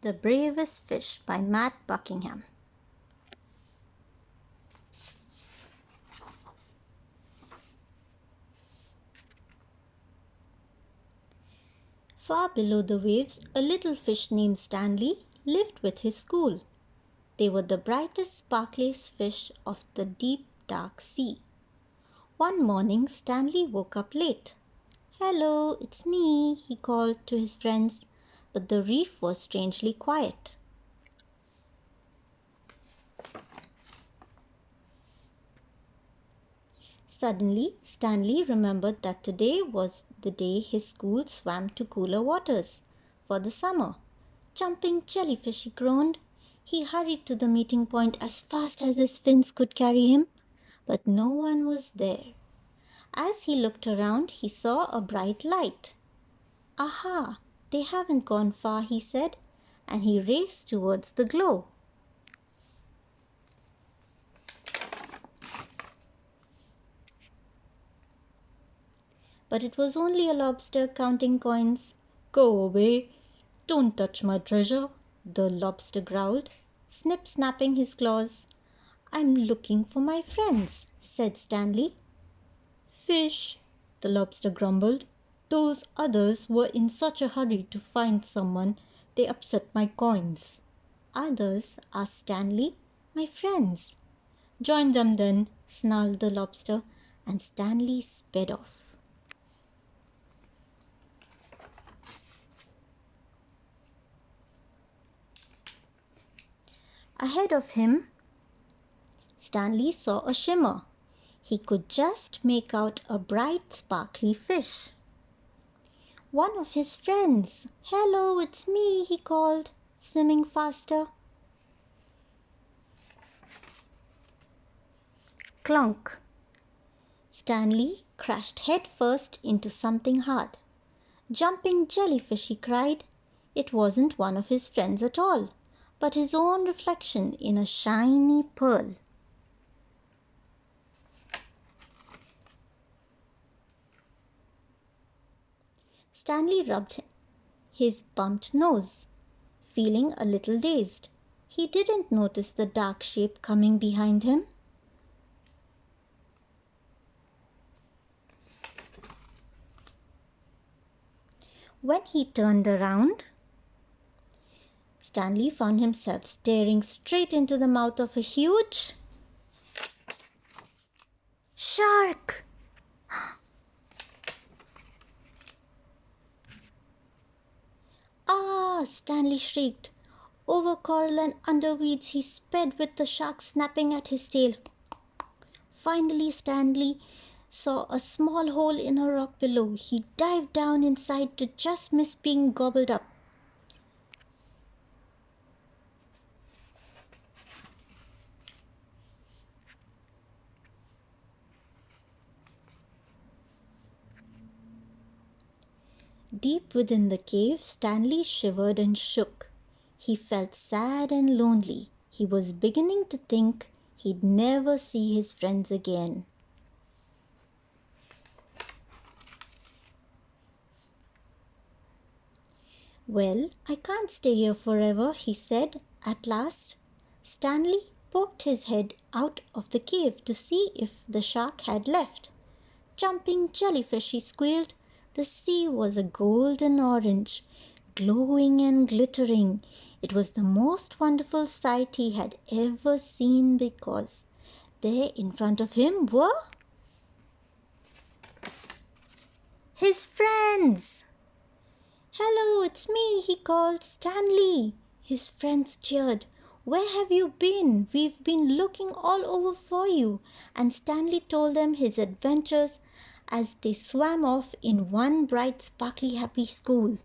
The Bravest Fish by Matt Buckingham. Far below the waves, a little fish named Stanley lived with his school. They were the brightest, sparkliest fish of the deep, dark sea. One morning, Stanley woke up late. "Hello, it's me," he called to his friends, but the reef was strangely quiet. Suddenly, Stanley remembered that today was the day his school swam to cooler waters for the summer. "Jumping jellyfish," he groaned. He hurried to the meeting point as fast as his fins could carry him, but no one was there. As he looked around, he saw a bright light. "Aha! They haven't gone far," he said, and he raced towards the glow. But it was only a lobster counting coins. "Go away! Don't touch my treasure!" the lobster growled, snapping his claws. "I'm looking for my friends," said Stanley. "Fish," the lobster grumbled. "Those others were in such a hurry to find someone they upset my coins." "Others?" asked Stanley. "My friends." "Join them then," snarled the lobster, and Stanley sped off. Ahead of him, Stanley saw a shimmer. He could just make out a bright, sparkly fish. One of his friends. "Hello, it's me," he called, swimming faster. Clunk! Stanley crashed headfirst into something hard. "Jumping jellyfish," he cried. It wasn't one of his friends at all, but his own reflection in a shiny pearl. Stanley rubbed his bumped nose, feeling a little dazed. He didn't notice the dark shape coming behind him. When he turned around, Stanley found himself staring straight into the mouth of a huge shark. "Ah!" Stanley shrieked. Over coral and under weeds he sped with the shark snapping at his tail. Finally Stanley saw a small hole in a rock below. He dived down inside to just miss being gobbled up. Deep within the cave, Stanley shivered and shook. He felt sad and lonely. He was beginning to think he'd never see his friends again. "Well, I can't stay here forever," he said at last. Stanley poked his head out of the cave to see if the shark had left. "Jumping jellyfish," he squealed. The sea was a golden orange, glowing and glittering. It was the most wonderful sight he had ever seen, because there in front of him were his friends. "Hello, it's me," he called. "Stanley." His friends cheered. "Where have you been? We've been looking all over for you." And Stanley told them his adventures as they swam off in one bright, sparkly, happy school.